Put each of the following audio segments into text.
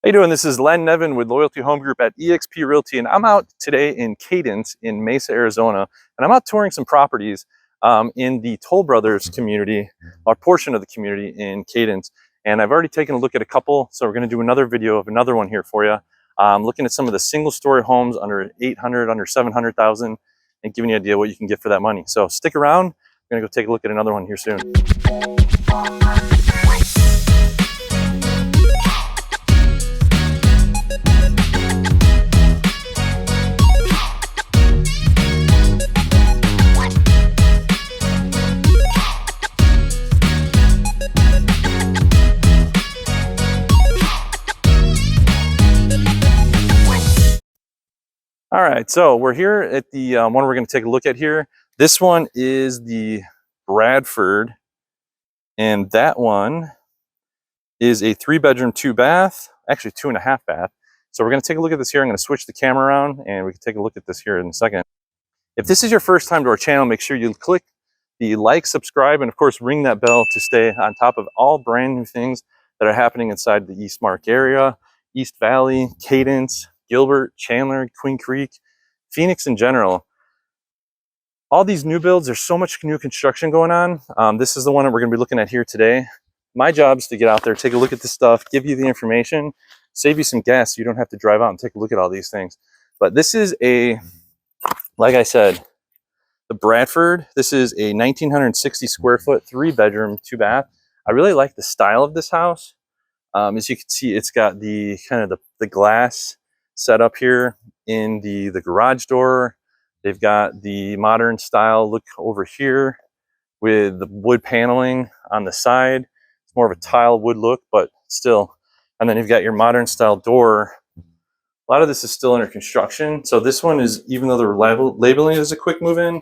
How you doing? This is Len Nevin with Loyalty Home Group at EXP Realty, and I'm out today in Cadence in Mesa, Arizona, and I'm out touring some properties in the Toll Brothers community, or portion of the community in Cadence. And I've already taken a look at a couple, so we're going to do another video of another one here for you, looking at some of the single-story homes under 800, under 700,000, and giving you an idea what you can get for that money. So stick around. We're going to go take a look at another one here soon. All right, so we're here at the one we're going to take a look at here. This one is the Bradford, and that one is a 3-bedroom, 2-bath, actually 2.5 bath. So we're going to take a look at this here. I'm going to switch the camera around, and we can take a look at this here in a second. If this is your first time to our channel, make sure you click the like, subscribe, and of course ring that bell to stay on top of all brand new things that are happening inside the East Mark area, East Valley, Cadence, Gilbert, Chandler, Queen Creek, Phoenix in general. All these new builds, there's so much new construction going on. This is the one that we're going to be looking at here today. My job is to get out there, take a look at this stuff, give you the information, save you some gas so you don't have to drive out and take a look at all these things. But this is a, like I said, the Bradford. This is a 1,960 square foot, 3-bedroom, 2-bath. I really like the style of this house. As you can see, it's got the kind of the glass set up here in the garage door. They've got the modern style look over here with the wood paneling on the side. It's more of a tile wood look, but still. And then you've got your modern style door. A lot of this is still under construction. So this one is, even though they're labeling it as a quick move in,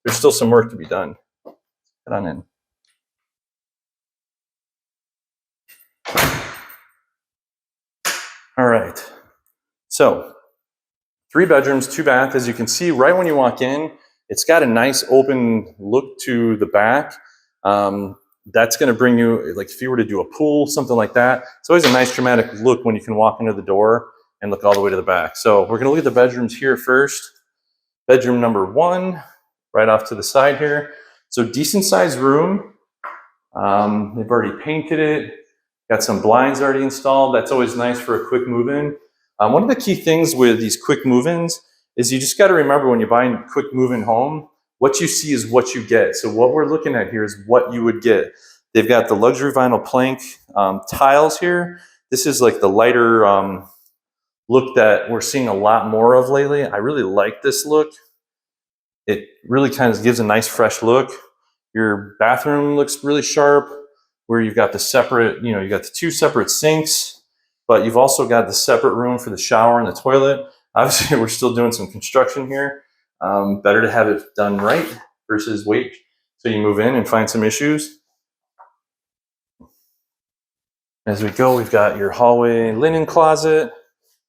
there's still some work to be done. Get on in. All right. So 3 bedrooms, 2-bath. As you can see, right when you walk in, it's got a nice open look to the back. That's going to bring you, like if you were to do a pool, something like that, it's always a nice dramatic look when you can walk into the door and look all the way to the back. So we're going to look at the bedrooms here first. Bedroom number 1, right off to the side here. So decent sized room. They've already painted it. Got some blinds already installed. That's always nice for a quick move-in. One of the key things with these quick move-ins is you just got to remember when you're buying a quick move-in home, what you see is what you get. So what we're looking at here is what you would get. They've got the luxury vinyl plank tiles here. This is like the lighter look that we're seeing a lot more of lately. I really like this look. It really kind of gives a nice fresh look. Your bathroom looks really sharp, where you've got the separate, you've got the 2 separate sinks, but you've also got the separate room for the shower and the toilet. Obviously, we're still doing some construction here. Better to have it done right versus wait till you move in and find some issues. As we go, we've got your hallway linen closet.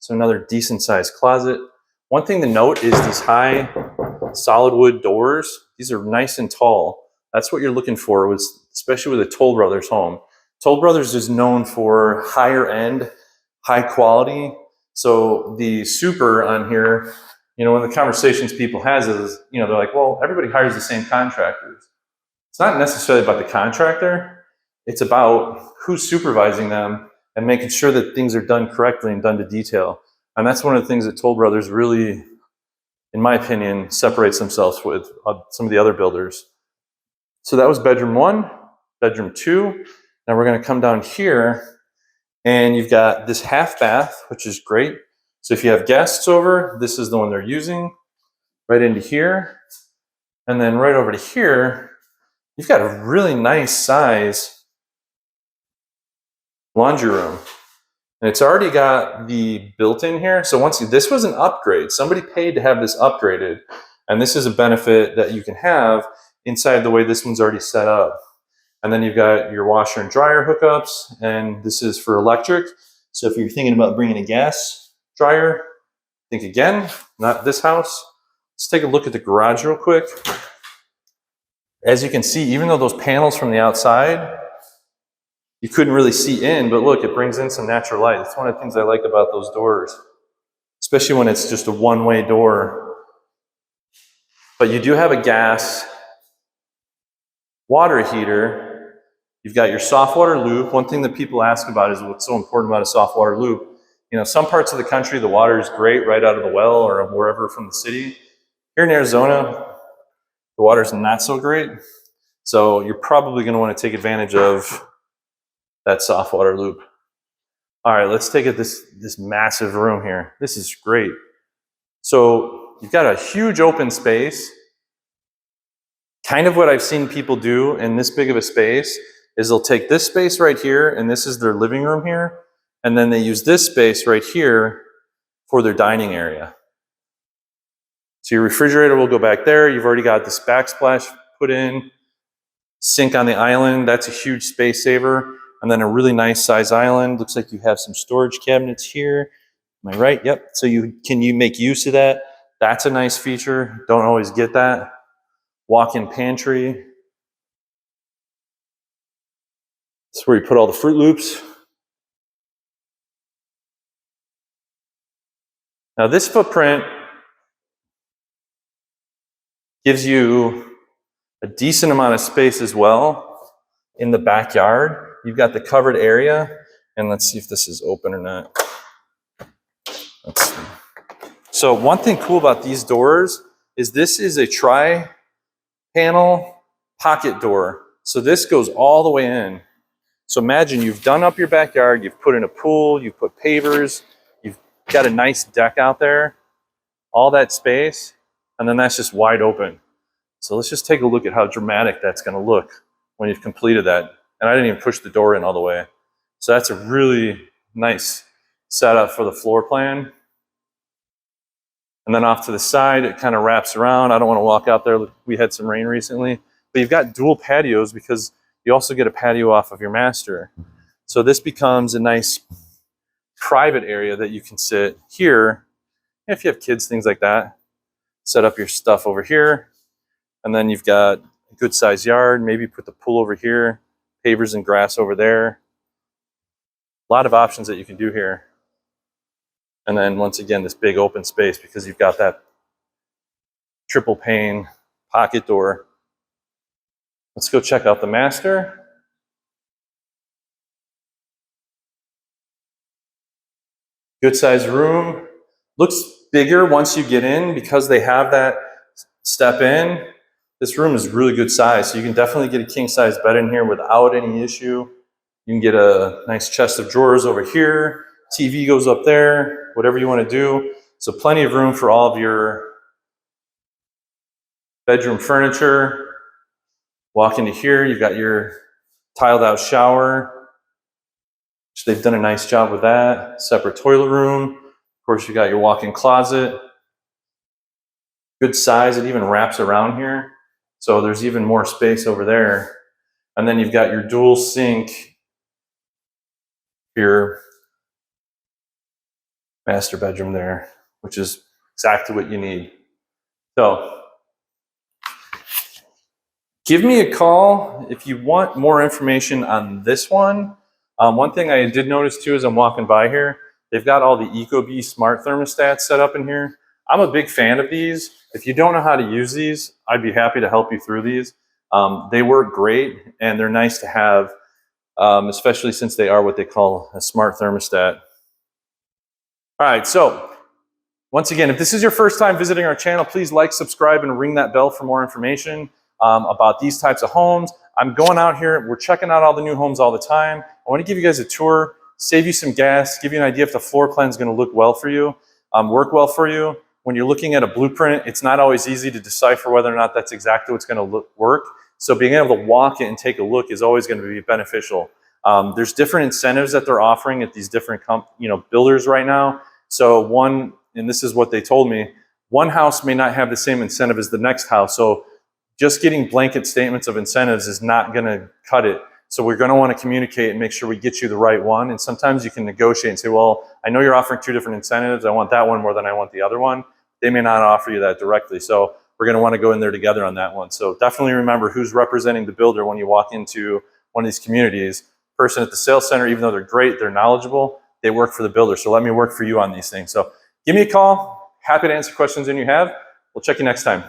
So another decent sized closet. One thing to note is these high solid wood doors. These are nice and tall. That's what you're looking for, especially with a Toll Brothers home. Toll Brothers is known for higher end, high quality. So the super on here, one of the conversations people has is, they're like, well, everybody hires the same contractors. It's not necessarily about the contractor. It's about who's supervising them and making sure that things are done correctly and done to detail. And that's one of the things that Toll Brothers really, in my opinion, separates themselves with some of the other builders. So that was bedroom 1, bedroom 2. Now we're going to come down here, and you've got this half bath, which is great. So if you have guests over, this is the one they're using. Right into here. And then right over to here, you've got a really nice size laundry room. And it's already got the built-in here. So this was an upgrade. Somebody paid to have this upgraded. And this is a benefit that you can have inside the way this one's already set up. And then you've got your washer and dryer hookups, and this is for electric. So if you're thinking about bringing a gas dryer, think again, not this house. Let's take a look at the garage real quick. As you can see, even though those panels from the outside you couldn't really see in, but look, it brings in some natural light. That's one of the things I like about those doors, especially when it's just a one-way door. But you do have a gas water heater. You've got your soft water loop. One thing that people ask about is what's so important about a soft water loop. You know, some parts of the country, the water is great right out of the well or wherever from the city. Here in Arizona, the water's not so great. So you're probably going to want to take advantage of that soft water loop. All right, let's take this massive room here. This is great. So you've got a huge open space. Kind of what I've seen people do in this big of a space is they'll take this space right here, and this is their living room here, and then they use this space right here for their dining area. So your refrigerator will go back there. You've already got this backsplash put in, sink on the island. That's a huge space saver. And then a really nice size island. Looks like you have some storage cabinets here. Am I right? Yep. So you make use of that. That's a nice feature. Don't always get that. Walk-in pantry. That's where you put all the Fruit Loops. Now this footprint gives you a decent amount of space as well in the backyard. You've got the covered area, and let's see if this is open or not. Let's see. So one thing cool about these doors is this is a tri-panel pocket door. So this goes all the way in. So imagine you've done up your backyard, you've put in a pool, you've put pavers, you've got a nice deck out there, all that space, and then that's just wide open. So let's just take a look at how dramatic that's going to look when you've completed that. And I didn't even push the door in all the way. So that's a really nice setup for the floor plan. And then off to the side, it kind of wraps around. I don't want to walk out there. We had some rain recently. But you've got dual patios because you also get a patio off of your master. So this becomes a nice private area that you can sit here. If you have kids, things like that. Set up your stuff over here. And then you've got a good sized yard. Maybe put the pool over here. Pavers and grass over there. A lot of options that you can do here. And then once again, this big open space because you've got that triple pane pocket door. Let's go check out the master. Good sized room. Looks bigger once you get in because they have that step in. This room is really good size, so you can definitely get a king size bed in here without any issue. You can get a nice chest of drawers over here. TV goes up there, whatever you want to do. So plenty of room for all of your bedroom furniture. Walk into here, you've got your tiled out shower. So they've done a nice job with that. Separate toilet room. Of course, you got your walk-in closet. Good size, it even wraps around here. So there's even more space over there. And then you've got your dual sink, your master bedroom there, which is exactly what you need. So give me a call if you want more information on this one. One thing I did notice too as I'm walking by here, they've got all the ecobee smart thermostats set up in here. I'm a big fan of these. If you don't know how to use these, I'd be happy to help you through these. They work great and they're nice to have, especially since they are what they call a smart thermostat. All right, so once again, if this is your first time visiting our channel, please like, subscribe, and ring that bell for more information about these types of homes. I'm going out here, we're checking out all the new homes all the time. I want to give you guys a tour, save you some gas, give you an idea if the floor plan is going to look well for you, work well for you. When you're looking at a blueprint, it's not always easy to decipher whether or not that's exactly what's going to work. So being able to walk it and take a look is always going to be beneficial. There's different incentives that they're offering at these different builders right now. So one, and this is what they told me, one house may not have the same incentive as the next house. So just getting blanket statements of incentives is not going to cut it. So we're going to want to communicate and make sure we get you the right one. And sometimes you can negotiate and say, well, I know you're offering two different incentives. I want that one more than I want the other one. They may not offer you that directly. So we're going to want to go in there together on that one. So definitely remember who's representing the builder when you walk into one of these communities. person at the sales center, even though they're great, they're knowledgeable, they work for the builder. So let me work for you on these things. So give me a call. Happy to answer questions that you have. We'll check you next time.